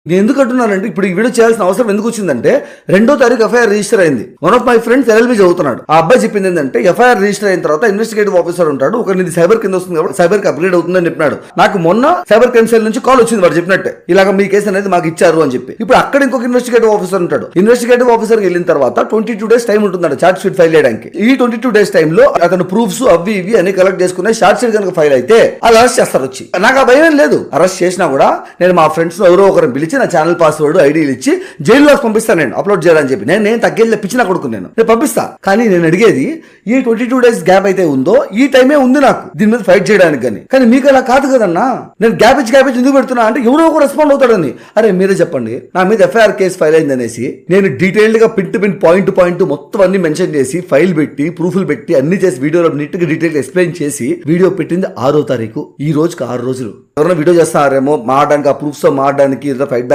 నేను ఎందుకు అంటున్నానంటే ఇప్పుడు ఈ వీడియో చేయాల్సిన అవసరం ఎందుకు వచ్చిందంటే 2వ తారీఖు ఎఫ్ఐఆర్ రిజిస్టర్ అయింది. One of my friends LLB చదువుతున్నాడు. ఆ అబ్బాయి చెప్పింది ఏంటంటే ఎఫ్ఐఆర్ రిజిస్టర్ అయిన తర్వాత ఇన్వెస్టిగేటివ్ ఆఫీసర్ ఉంటాడు, ఒక నీది సైబర్ కింద వస్తుంది కాబట్టి సైబర్ కి అప్గ్రేడ్ అవుతుందని చెప్పినాడు. నాకు మొన్న సైబర్ క్రైమ్ సెల్ నుంచి కాల్ వచ్చింది, వాడు చెప్పినట్టే ఇలాగ మీ కేసు అనేది మాకు ఇచ్చారు అని చెప్పి. ఇప్పుడు అక్కడ ఇంకొక ఇన్వెస్టిగేటివ్ ఆఫీసర్ ఉంటాడు. ఇన్వెస్టిగేటివ్ ఆఫీసర్ వెళ్ళిన తర్వాత 22 days టైం ఉంటుందంట చార్జ్ షీట్ ఫైల్ చేయడానికి. ఈ 22 days టైంలో అతను ప్రూఫ్స్ అవి ఇవి అన్ని కలెక్ట్ చేసుకునే షార్ట్ షీట్ కనుక ఫైల్ అయితే అది అరెస్ట్ చేస్తారు వచ్చి. నాకు ఆ భయం లేదు. అరెస్ట్ చేసినా కూడా నేను మా ఫ్రెండ్స్ ఎవరో ఒకరిని పిలిచి నా ఛానల్ పాస్వర్డ్ ఐడీలు ఇచ్చి జైల్లో పంపిస్తాను, నేను అప్లోడ్ చేయాలని చెప్పి. నేను తగ్గేళ్ళ పిచ్చిన కొడుకు, నేను పంపిస్తా. కానీ నేను అడిగేది ఈ 22 days గ్యాప్ అయితే ఉందో ఈ టైమే ఉంది నాకు దీని మీద ఫైట్ చేయడానికి. కానీ మీకు అలా కాదు కదన్నా. నేను గ్యాప్ ఇచ్చి ఎందుకు పెడుతున్నా అంటే ఎవరో ఒక రెస్పాండ్ అవుతాడని. అరే మీరే చెప్పండి, నా మీద ఎఫ్ఐఆర్ కేసు ఫైల్ అయింది అనేసి నేను డీటెయిల్డ్ గా pin to pin point point మొత్తం అన్ని మెన్షన్ చేసి ఫైల్ పెట్టి ప్రూఫ్లు పెట్టి అన్ని చేసి వీడియోలో నీట్ గా డీటెయిల్ ఎక్స్ప్లెయిన్ చేసి వీడియో పెట్టింది 6వ తారీఖు. ఈ రోజుకి 6 రోజులు. ఎవరైనా వీడియో చేస్తారేమో మాడడానికి, ఆ ప్రూఫ్స్ తో మాడడానికి, ఫైట్